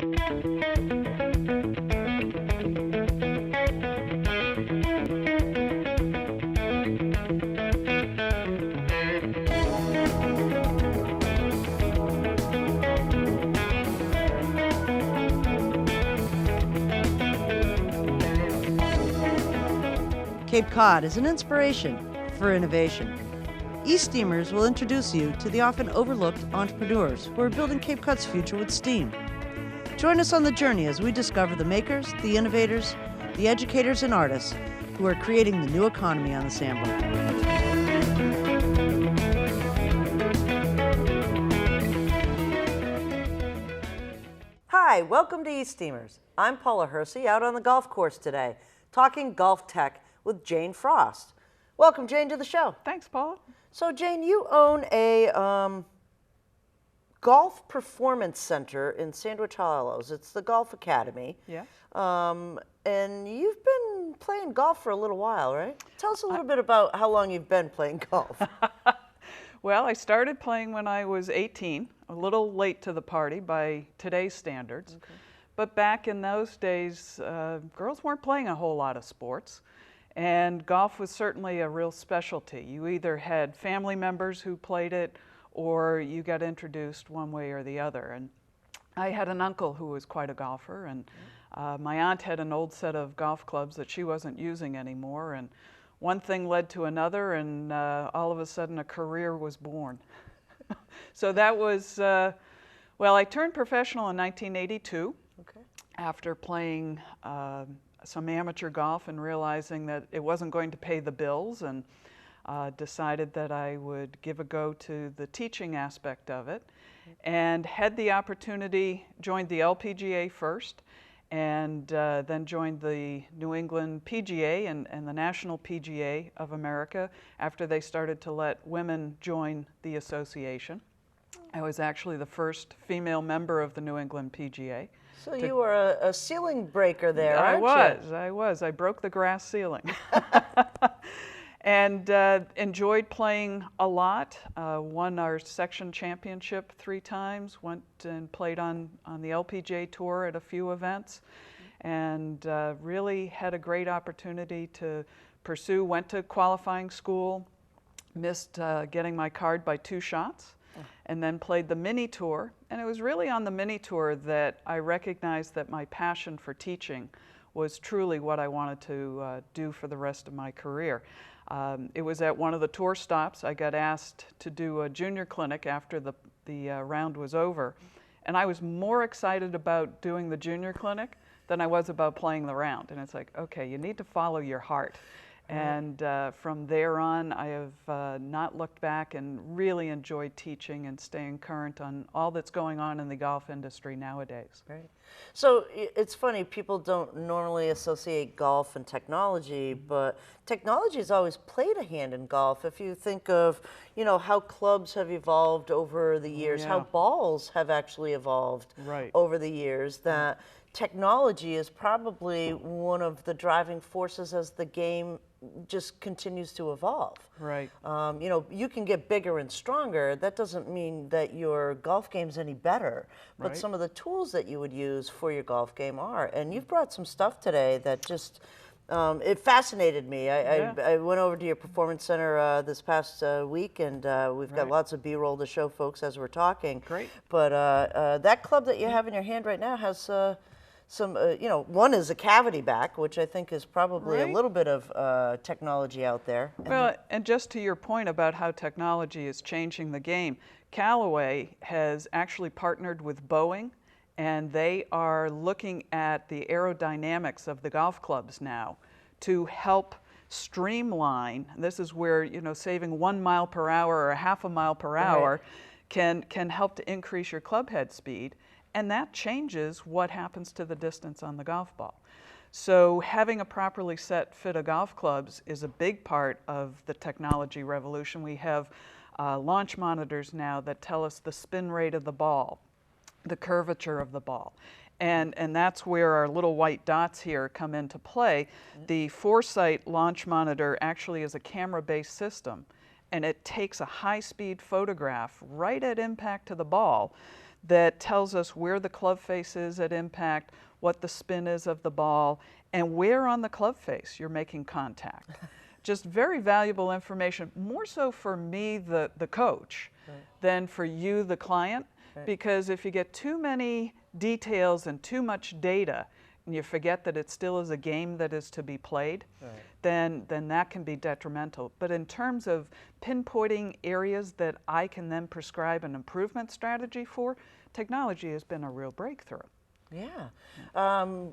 Cape Cod is an inspiration for innovation. eSTEAMERS will introduce you to the often overlooked entrepreneurs who are building Cape Cod's future with STEAM. Join us on the journey as we discover the makers, the innovators, the educators, and artists who are creating the new economy on the Sandbar. Hi, welcome to eSTEAMERS. I'm Paula Hersey, out on the golf course today, talking golf tech with Jane Frost. Welcome, Jane, to the show. Thanks, Paula. So, Jane, you own a golf performance center in Sandwich Hollows. It's the Golf Academy. Yes. And you've been playing golf for a little while, right? Tell us a little bit about how long you've been playing golf. Well, I started playing when I was 18, a little late to the party by today's standards. Okay. But back in those days, girls weren't playing a whole lot of sports. And golf was certainly a real specialty. You either had family members who played it or you got introduced one way or the other. And I had an uncle who was quite a golfer, and my aunt had an old set of golf clubs that she wasn't using anymore. And one thing led to another, and all of a sudden a career was born. So that was, well, I turned professional in 1982 after playing some amateur golf and realizing that it wasn't going to pay the bills, and decided that I would give a go to the teaching aspect of it, and had the opportunity, joined the LPGA first, and then joined the New England PGA and the National PGA of America after they started to let women join the association. I was actually the first female member of the New England PGA. So you were a ceiling breaker there, aren't you? I was. I broke the grass ceiling. And enjoyed playing a lot. Won our section championship 3 times. Went and played on the LPGA tour at a few events. And really had a great opportunity to pursue. Went to qualifying school. Missed getting my card by 2 shots. And then played the mini tour. And it was really on the mini tour that I recognized that my passion for teaching was truly what I wanted to do for the rest of my career. It was at one of the tour stops. I got asked to do a junior clinic after the round was over. And I was more excited about doing the junior clinic than I was about playing the round. And it's like, okay, you need to follow your heart. And from there on, I have not looked back and really enjoyed teaching and staying current on all that's going on in the golf industry nowadays. Right. So it's funny, people don't normally associate golf and technology, but technology has always played a hand in golf. If you think of, you know, how clubs have evolved over the years, how balls have actually evolved over the years, that technology is probably one of the driving forces as the game just continues to evolve. Right. You know, you can get bigger and stronger. That doesn't mean that your golf game's any better, but some of the tools that you would use for your golf game are. And you've brought some stuff today that just, it fascinated me. I went over to your performance center this past week, and we've got lots of B-roll to show folks as we're talking. Great. But that club that you have in your hand right now has some, you know, one is a cavity back, which I think is probably a little bit of technology out there. Well, and just to your point about how technology is changing the game, Callaway has actually partnered with Boeing, and they are looking at the aerodynamics of the golf clubs now to help streamline. This is where, you know, saving 1 mile per hour or a half a mile per hour can help to increase your club head speed. And that changes what happens to the distance on the golf ball. So having a properly set fit of golf clubs is a big part of the technology revolution. We have launch monitors now that tell us the spin rate of the ball, the curvature of the ball. And that's where our little white dots here come into play. The Foresight launch monitor actually is a camera-based system, and it takes a high-speed photograph right at impact to the ball that tells us where the club face is at impact, what the spin is of the ball, and where on the club face you're making contact. Just very valuable information, more so for me, the coach, than for you, the client, because if you get too many details and too much data, and you forget that it still is a game that is to be played, then that can be detrimental. But in terms of pinpointing areas that I can then prescribe an improvement strategy for, technology has been a real breakthrough. Yeah.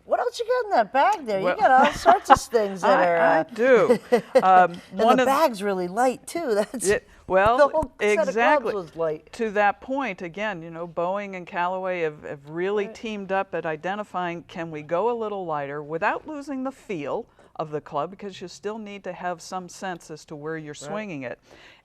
What else you got in that bag there? You got all sorts of things that are. I do. And the bag's really light too. That's well, the whole set exactly. of gloves was light. To that point, again, you know, Boeing and Callaway have really teamed up at identifying, can we go a little lighter without losing the feel of the club, because you still need to have some sense as to where you're swinging it.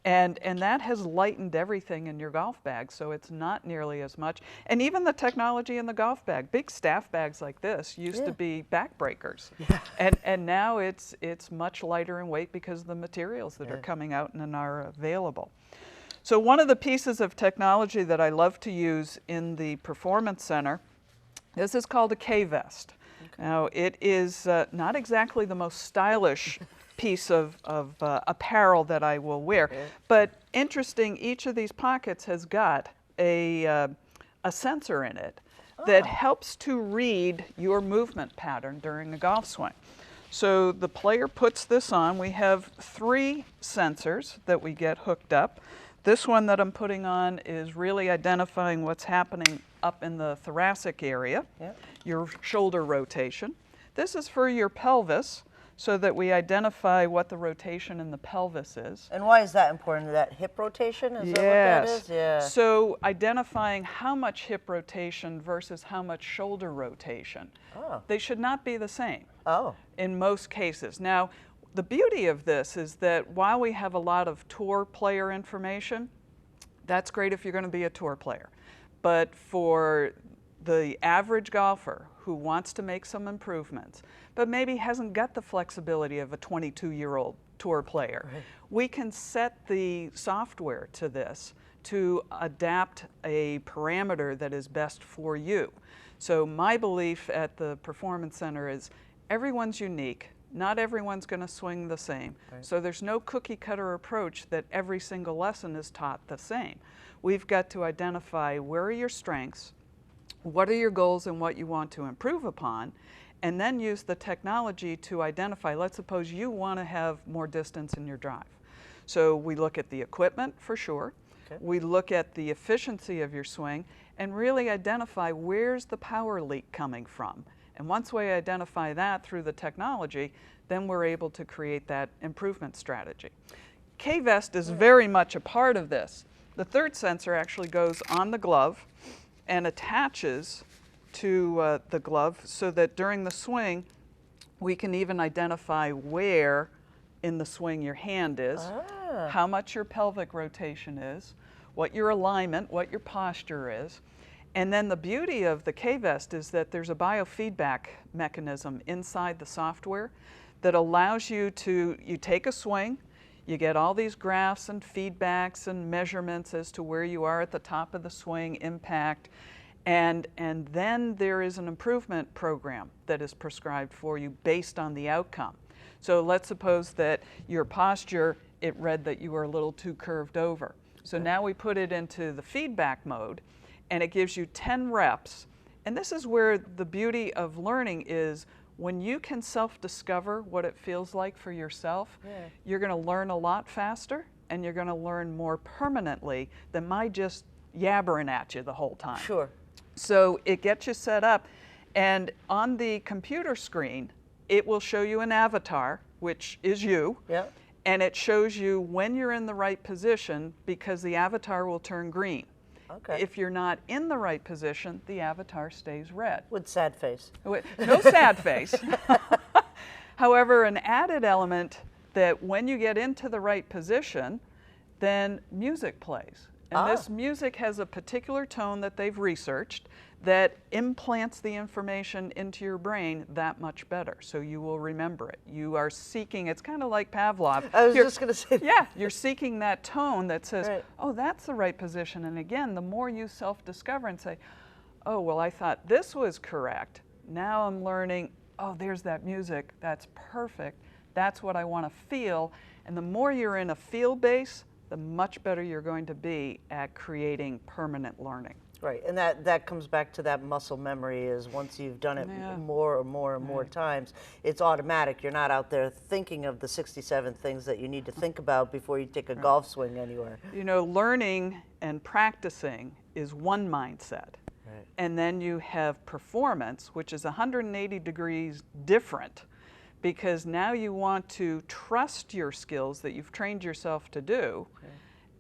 And that has lightened everything in your golf bag, so it's not nearly as much. And even the technology in the golf bag, big staff bags like this used to be backbreakers. And now it's much lighter in weight because of the materials that are coming out and are available. So one of the pieces of technology that I love to use in the Performance Center, this is called a K-Vest. Now, it is not exactly the most stylish piece of apparel that I will wear, but interesting, each of these pockets has got a sensor in it that helps to read your movement pattern during a golf swing. So the player puts this on. We have 3 sensors that we get hooked up. This one that I'm putting on is really identifying what's happening up in the thoracic area, your shoulder rotation. This is for your pelvis, so that we identify what the rotation in the pelvis is. And why is that important? That hip rotation? Is that what that is? Yeah. So identifying how much hip rotation versus how much shoulder rotation. They should not be the same in most cases. Now, the beauty of this is that while we have a lot of tour player information, that's great if you're going to be a tour player. But for the average golfer who wants to make some improvements, but maybe hasn't got the flexibility of a 22-year-old tour player, we can set the software to this to adapt a parameter that is best for you. So my belief at the Performance Center is everyone's unique. Not everyone's going to swing the same. So there's no cookie cutter approach that every single lesson is taught the same. We've got to identify where are your strengths, what are your goals and what you want to improve upon, and then use the technology to identify, let's suppose you want to have more distance in your drive. So we look at the equipment for sure, we look at the efficiency of your swing, and really identify where's the power leak coming from. And once we identify that through the technology, then we're able to create that improvement strategy. K-Vest is very much a part of this. The third sensor actually goes on the glove and attaches to the glove so that during the swing, we can even identify where in the swing your hand is, how much your pelvic rotation is, what your alignment, what your posture is. And then the beauty of the K-Vest is that there's a biofeedback mechanism inside the software that allows you to, you take a swing, you get all these graphs and feedbacks and measurements as to where you are at the top of the swing, impact, and then there is an improvement program that is prescribed for you based on the outcome. So let's suppose that your posture, it read that you were a little too curved over. So now we put it into the feedback mode, and it gives you 10 reps. And this is where the beauty of learning is when you can self-discover what it feels like for yourself, you're going to learn a lot faster, and you're going to learn more permanently than my just yabbering at you the whole time. So it gets you set up, and on the computer screen, it will show you an avatar, which is you, and it shows you when you're in the right position because the avatar will turn green. If you're not in the right position, the avatar stays red. With sad face. No sad face. However, an added element that when you get into the right position, then music plays. And this music has a particular tone that they've researched that implants the information into your brain that much better. So you will remember it. You are seeking, it's kind of like Pavlov. I was just going to say that. Yeah, you're seeking that tone that says, Right. oh, that's the right position. And again, the more you self-discover and say, oh, well, I thought this was correct. Now I'm learning, oh, there's that music. That's perfect. That's what I want to feel. And the more you're in a feel base, the much better you're going to be at creating permanent learning. Right, and that comes back to that muscle memory. Is once you've done it more and more and more times, it's automatic. You're not out there thinking of the 67 things that you need to think about before you take a golf swing anywhere. You know, learning and practicing is one mindset. Right. And then you have performance, which is 180 degrees different, because now you want to trust your skills that you've trained yourself to do. Okay.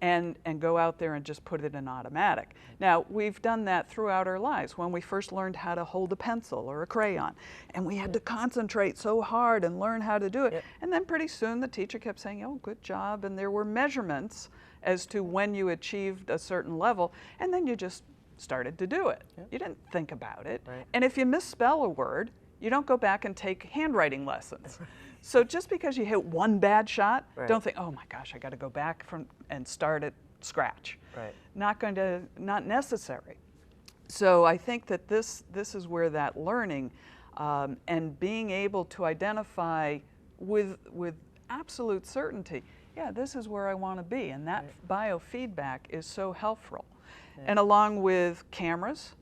And go out there and just put it in automatic. Now, we've done that throughout our lives. When we first learned how to hold a pencil or a crayon, and we had to concentrate so hard and learn how to do it. Yep. And then pretty soon the teacher kept saying, oh, good job, and there were measurements as to when you achieved a certain level, and then you just started to do it. Yep. You didn't think about it. Right. And if you misspell a word, you don't go back and take handwriting lessons. So just because you hit one bad shot, don't think, oh my gosh, I got to go back and start at scratch. Right. Not necessary. So I think that this is where that learning and being able to identify with absolute certainty, yeah, this is where I want to be, and that biofeedback is so helpful. Yeah. And along with cameras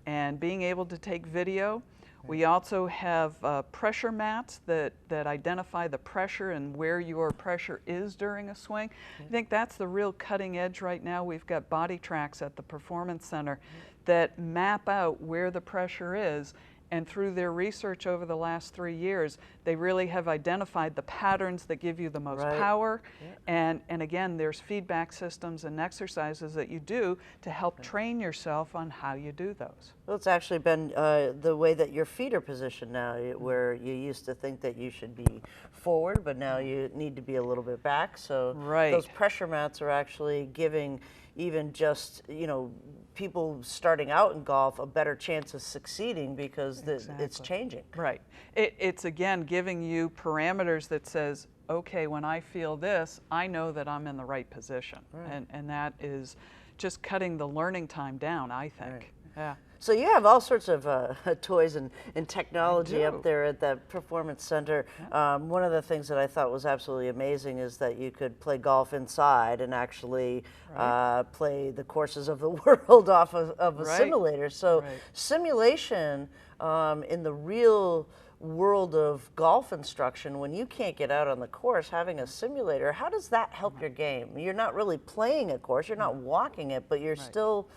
and being able to take video, we also have pressure mats that identify the pressure and where your pressure is during a swing. I think that's the real cutting edge right now. We've got body tracks at the Performance Center that map out where the pressure is, and through their research over the last 3 years, they really have identified the patterns that give you the most power. Yeah. And again, there's feedback systems and exercises that you do to help train yourself on how you do those. Well, it's actually been the way that your feet are positioned now, where you used to think that you should be forward, but now you need to be a little bit back. So those pressure mats are actually giving even just, you know, people starting out in golf a better chance of succeeding because it's changing. Right. It's again giving you parameters that says, okay, when I feel this, I know that I'm in the right position. Right. And that is just cutting the learning time down, I think. Right. Yeah. So you have all sorts of toys and technology up there at the Performance Center. Yeah. One of the things that I thought was absolutely amazing is that you could play golf inside and actually play the courses of the world off of a simulator. So simulation in the real world of golf instruction, when you can't get out on the course, having a simulator, how does that help your game? You're not really playing a course, you're not walking it, but you're still...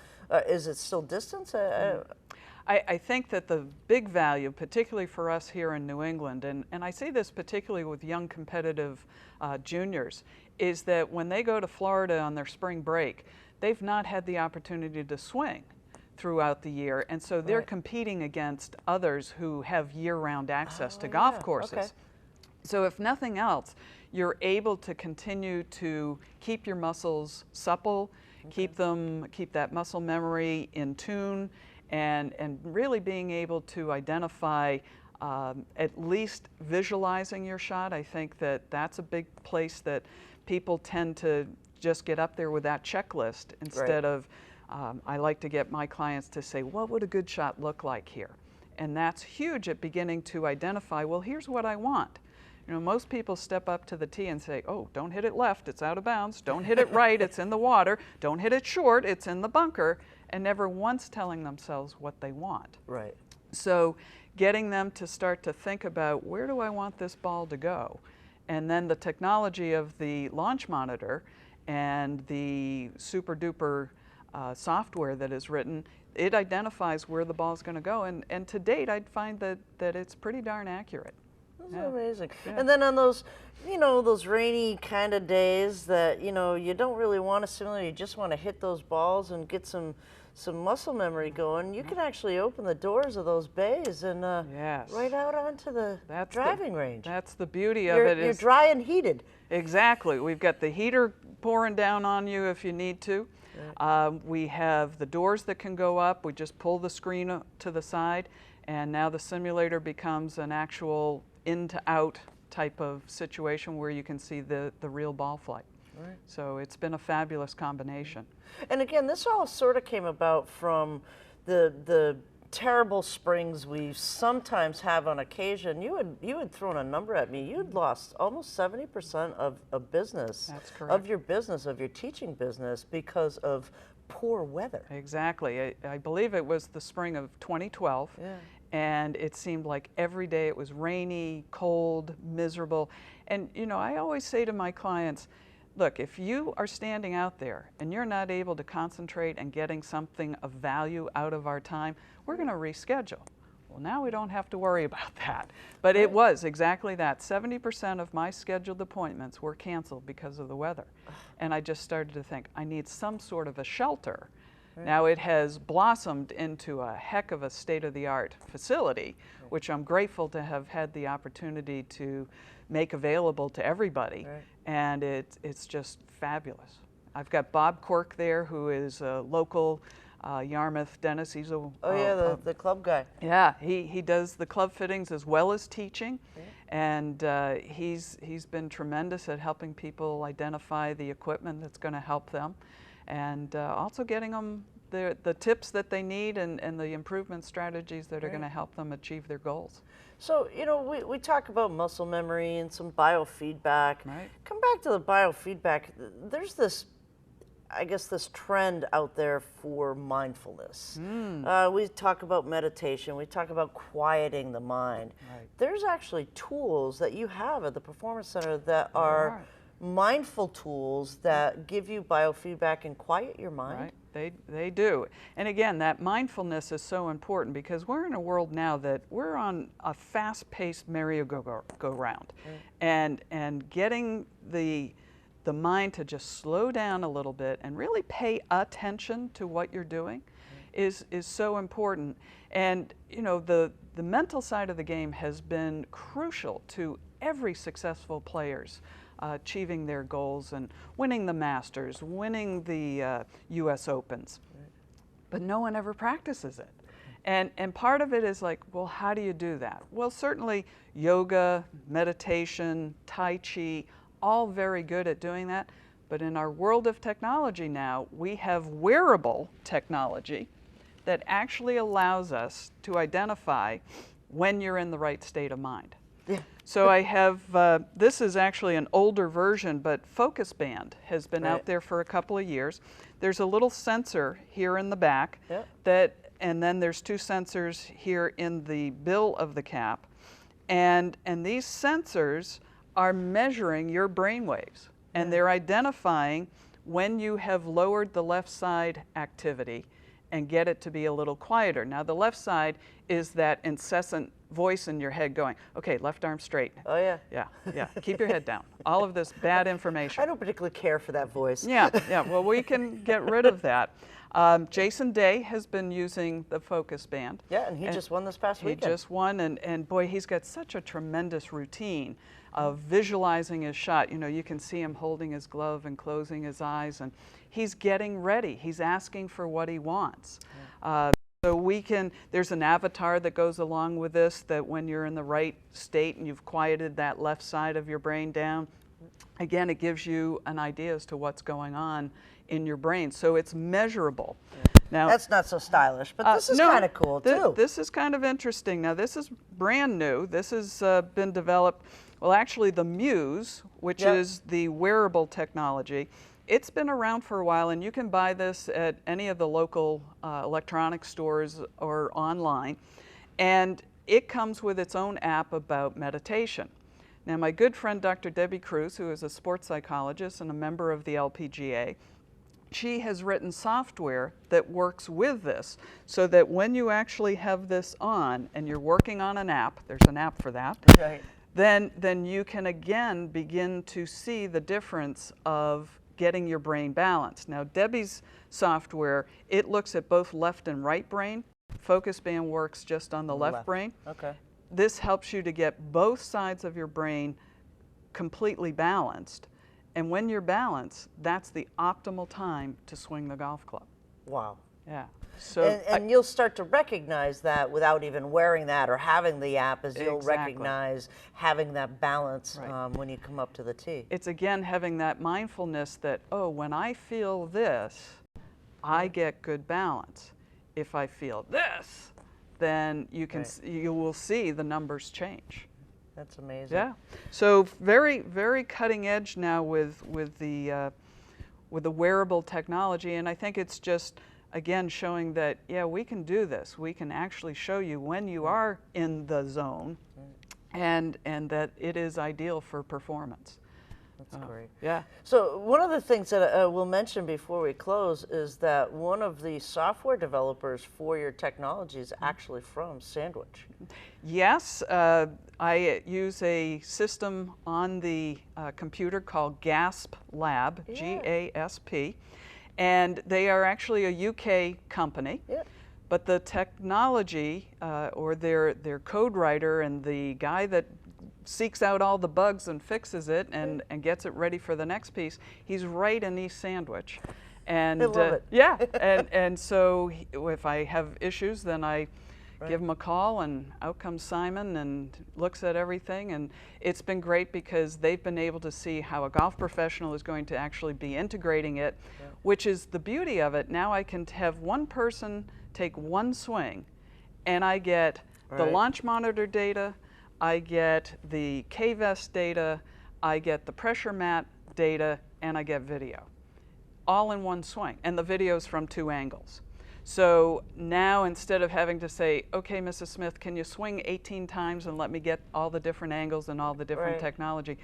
is it still distance? I think that the big value, particularly for us here in New England, and I say this particularly with young competitive juniors, is that when they go to Florida on their spring break, they've not had the opportunity to swing throughout the year, and so they're competing against others who have year-round access to golf courses. Okay. So if nothing else, you're able to continue to keep your muscles supple, keep that muscle memory in tune, and really being able to identify at least visualizing your shot. I think that that's a big place that people tend to just get up there with that checklist instead of, I like to get my clients to say, what would a good shot look like here? And that's huge at beginning to identify, well, here's what I want. You know, most people step up to the tee and say, oh, don't hit it left, it's out of bounds. Don't hit it right, it's in the water. Don't hit it short, it's in the bunker. And never once telling themselves what they want. Right. So getting them to start to think about, where do I want this ball to go? And then the technology of the launch monitor and the super duper software that is written, it identifies where the ball's going to go. And to date, I'd find that it's pretty darn accurate. That's amazing. Yeah. And then on those, you know, those rainy kind of days that, you know, you don't really want to simulate, you just want to hit those balls and get some muscle memory going, you can actually open the doors of those bays and right out onto the driving range. That's the beauty of it. You're dry and heated. Exactly. We've got the heater pouring down on you if you need to. We have the doors that can go up. We just pull the screen to the side, and now the simulator becomes an actual in to out type of situation where you can see the real ball flight. Right. So it's been a fabulous combination. And again, this all sort of came about from the terrible springs we sometimes have on occasion. You had thrown a number at me. You'd lost almost 70% of business. That's correct. Of your business, of your teaching business, because of poor weather. Exactly. I believe it was the spring of 2012. Yeah. And it seemed like every day it was rainy, cold, miserable. And you know, I always say to my clients, look, if you are standing out there and you're not able to concentrate and getting something of value out of our time, we're going to reschedule. Well, now we don't have to worry about that. But it was exactly that. 70% of my scheduled appointments were canceled because of the weather. And I just started to think, I need some sort of a shelter. Right. Now it has blossomed into a heck of a state-of-the-art facility, which I'm grateful to have had the opportunity to make available to everybody. Right. And it's just fabulous. I've got Bob Quirk there, who is a local Yarmouth dentist. He's a the club guy. Yeah, he does the club fittings as well as teaching, and he's been tremendous at helping people identify the equipment that's going to help them, and also getting them the tips that they need and the improvement strategies that are going to help them achieve their goals. So, you know, we talk about muscle memory and some biofeedback. Right. Come back to the biofeedback. There's this, I guess, this trend out there for mindfulness. We talk about meditation. We talk about quieting the mind. Right. There's actually tools that you have at the Performance Center that are mindful tools that give you biofeedback and quiet your mind. Right. They do. And again, that mindfulness is so important because we're in a world now that we're on a fast-paced merry-go-round. And getting the mind to just slow down a little bit and really pay attention to what you're doing is so important. And you know, the mental side of the game has been crucial to every successful player's achieving their goals and winning the Masters, winning the US Opens. But no one ever practices it. And part of it is like, well, how do you do that? Well, certainly yoga, meditation, Tai Chi, all very good at doing that. But in our world of technology now, we have wearable technology that actually allows us to identify when you're in the right state of mind. Yeah. So I have, this is actually an older version, but Focus Band has been out there for a couple of years. There's a little sensor here in the back and then there's two sensors here in the bill of the cap. And these sensors are measuring your brain waves, and they're identifying when you have lowered the left side activity and get it to be a little quieter. Now the left side is that incessant voice in your head going, okay, left arm straight. Oh yeah. Yeah, keep your head down. All of this bad information. I don't particularly care for that voice. Yeah, well we can get rid of that. Jason Day has been using the Focus Band. Yeah, and he just won this past weekend. He just won, and boy, he's got such a tremendous routine of visualizing his shot. You know, you can see him holding his glove and closing his eyes, and he's getting ready. He's asking for what he wants. So there's an avatar that goes along with this, that when you're in the right state and you've quieted that left side of your brain down, again, it gives you an idea as to what's going on in your brain. So it's measurable. Now, that's not so stylish, but this is kind of cool too. This is kind of interesting. Now this is brand new. This has been developed, well actually the Muse, which is the wearable technology. It's been around for a while, and you can buy this at any of the local electronics stores or online. And it comes with its own app about meditation. Now, my good friend Dr. Debbie Cruz, who is a sports psychologist and a member of the LPGA, she has written software that works with this so that when you actually have this on and you're working on an app, there's an app for that, then you can again begin to see the difference of getting your brain balanced. Now, Debbie's software, it looks at both left and right brain. Focus Band works just on the left brain. Okay. This helps you to get both sides of your brain completely balanced. And when you're balanced, that's the optimal time to swing the golf club. Wow. Yeah. So And you'll start to recognize that without even wearing that or having the app, as you'll Exactly. recognize having that balance Right. when you come up to the tee. it's again having that mindfulness that, oh, when I feel this, I get good balance. If I feel this, then you can you will see the numbers change. That's amazing. Yeah. So very, very cutting edge now with the wearable technology, and I think it's just again showing that yeah, we can do this. We can actually show you when you are in the zone, and that it is ideal for performance. That's great. Yeah. So one of the things that we'll mention before we close is that one of the software developers for your technology is actually from Sandwich. Yes, I use a system on the computer called GASP Lab, Yeah. G-A-S-P, and they are actually a UK company. Yep. But the technology, or their code writer and the guy that seeks out all the bugs and fixes it and gets it ready for the next piece, he's right in East Sandwich. And I love it. yeah, and so if I have issues, then I give him a call, and out comes Simon and looks at everything. And it's been great because they've been able to see how a golf professional is going to actually be integrating it, which is the beauty of it. Now I can have one person take one swing, and I get the launch monitor data, I get the K-Vest data, I get the pressure mat data, and I get video, all in one swing, and the video's from 2 angles. So now instead of having to say, okay, Mrs. Smith, can you swing 18 times and let me get all the different angles and all the different technology,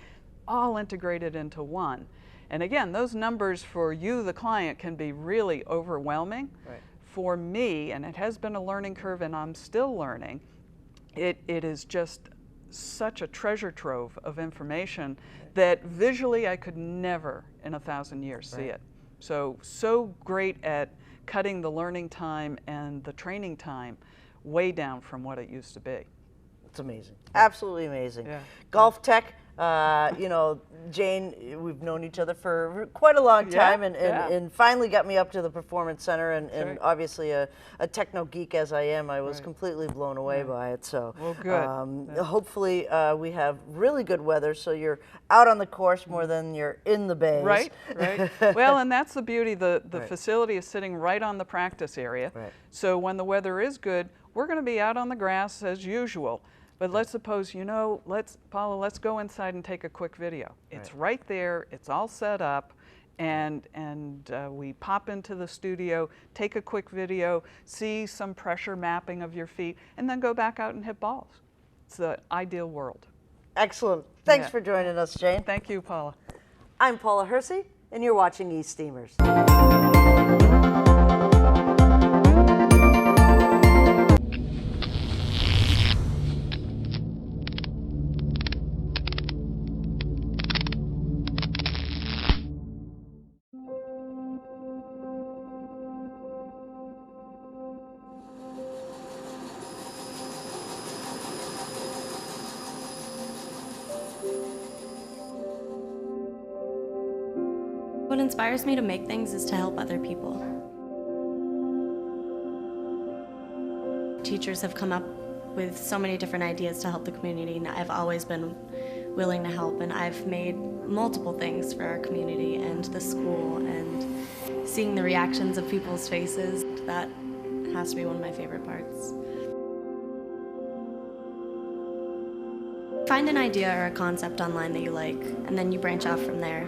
all integrated into one. And again, those numbers for you, the client, can be really overwhelming. For me, and it has been a learning curve and I'm still learning, it is just such a treasure trove of information that visually I could never in 1,000 years see it. So great at cutting the learning time and the training time way down from what it used to be. It's amazing. Absolutely amazing. Yeah. Golf tech, you know, Jane, we've known each other for quite a long time, and finally got me up to the Performance Center, and obviously a techno geek as I am, I was completely blown away by it. So well, good. Hopefully we have really good weather, so you're out on the course more than you're in the bays. Right. Well, and that's the beauty. The facility is sitting right on the practice area. So when the weather is good, we're going to be out on the grass as usual. But let's suppose, you know, Paula, let's go inside and take a quick video. It's right there, it's all set up, and we pop into the studio, take a quick video, see some pressure mapping of your feet, and then go back out and hit balls. It's the ideal world. Excellent. Thanks for joining us, Jane. Thank you, Paula. I'm Paula Hersey, and you're watching eSTEAMERS. What inspires me to make things is to help other people. Teachers have come up with so many different ideas to help the community, and I've always been willing to help, and I've made multiple things for our community and the school, and seeing the reactions of people's faces, that has to be one of my favorite parts. Find an idea or a concept online that you like, and then you branch off from there.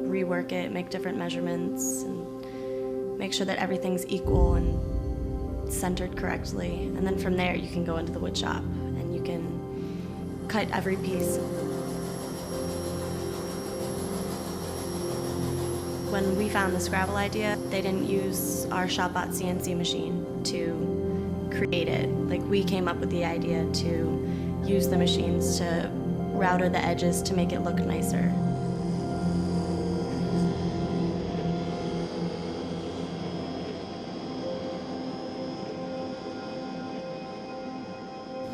Rework it, make different measurements, and make sure that everything's equal and centered correctly. And then from there, you can go into the wood shop and you can cut every piece. When we found the Scrabble idea, they didn't use our ShopBot CNC machine to create it. Like, we came up with the idea to use the machines to router the edges to make it look nicer.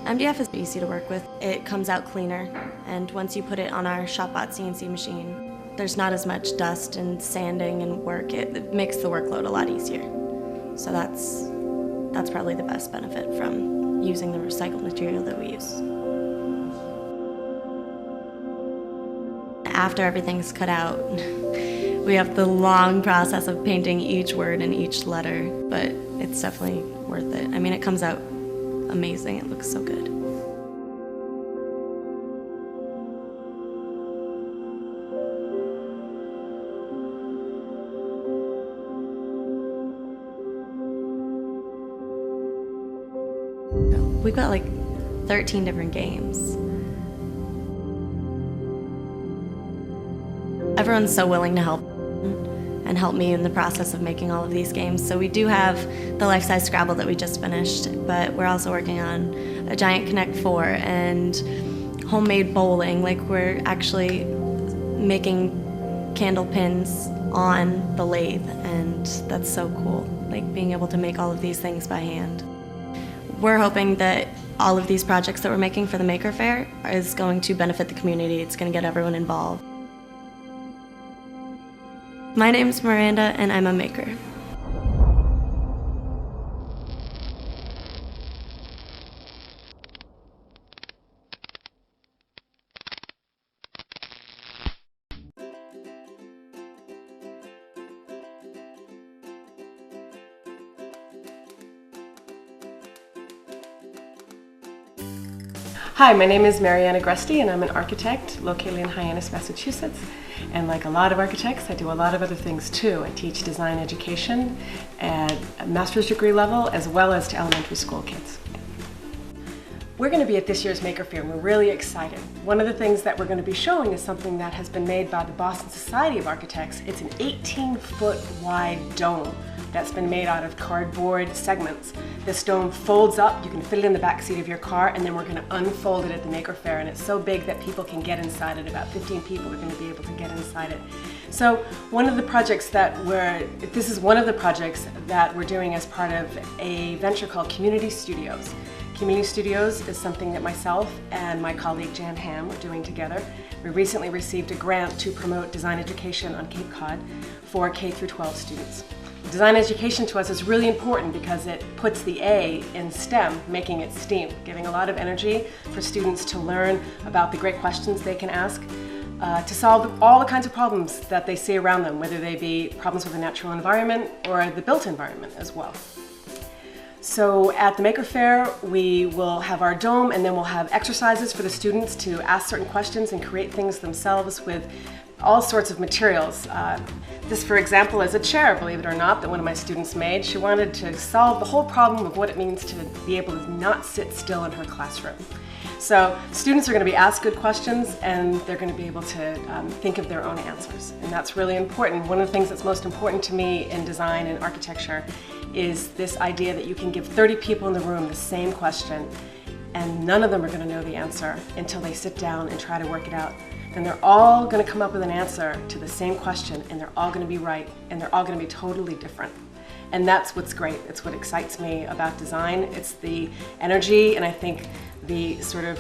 MDF is easy to work with. It comes out cleaner, and once you put it on our ShopBot CNC machine, there's not as much dust and sanding and work. It makes the workload a lot easier. So that's probably the best benefit from using the recycled material that we use. After everything's cut out, we have the long process of painting each word and each letter, but it's definitely worth it. I mean, it comes out amazing. It looks so good. We've got like 13 different games. Everyone's so willing to help and help me in the process of making all of these games. So we do have the life-size Scrabble that we just finished, but we're also working on a giant Connect 4 and homemade bowling. Like, we're actually making candle pins on the lathe, and that's so cool, like being able to make all of these things by hand. We're hoping that all of these projects that we're making for the Maker Faire is going to benefit the community. It's going to get everyone involved. My name's Miranda, and I'm a maker. Hi, my name is Mariana Gresti, and I'm an architect located in Hyannis, Massachusetts. And like a lot of architects, I do a lot of other things too. I teach design education at a master's degree level as well as to elementary school kids. We're going to be at this year's Maker Faire, and we're really excited. One of the things that we're going to be showing is something that has been made by the Boston Society of Architects. It's an 18-foot wide dome that's been made out of cardboard segments. This dome folds up, you can fit it in the back seat of your car, and then we're going to unfold it at the Maker Faire, and it's so big that people can get inside it. About 15 people are going to be able to get inside it. So one of the projects this is one of the projects that we're doing as part of a venture called Community Studios. Community Studios is something that myself and my colleague Jan Ham are doing together. We recently received a grant to promote design education on Cape Cod for K-12 students. Design education to us is really important because it puts the A in STEM, making it STEAM, giving a lot of energy for students to learn about the great questions they can ask, to solve all the kinds of problems that they see around them, whether they be problems with the natural environment or the built environment as well. So at the Maker Faire, we will have our dome, and then we'll have exercises for the students to ask certain questions and create things themselves with all sorts of materials. This, for example, is a chair, believe it or not, that one of my students made. She wanted to solve the whole problem of what it means to be able to not sit still in her classroom. So students are going to be asked good questions, and they're going to be able to think of their own answers. And that's really important. One of the things that's most important to me in design and architecture is this idea that you can give 30 people in the room the same question, and none of them are going to know the answer until they sit down and try to work it out. And they're all going to come up with an answer to the same question, and they're all going to be right, and they're all going to be totally different. And that's what's great. It's what excites me about design. It's the energy, and I think the sort of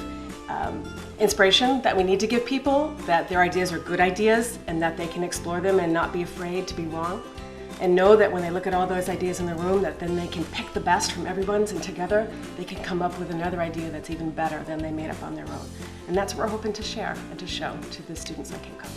inspiration that we need to give people, that their ideas are good ideas and that they can explore them and not be afraid to be wrong. And know that when they look at all those ideas in the room, that then they can pick the best from everyone's, and together they can come up with another idea that's even better than they made up on their own. And that's what we're hoping to share and to show to the students on Cape Cod.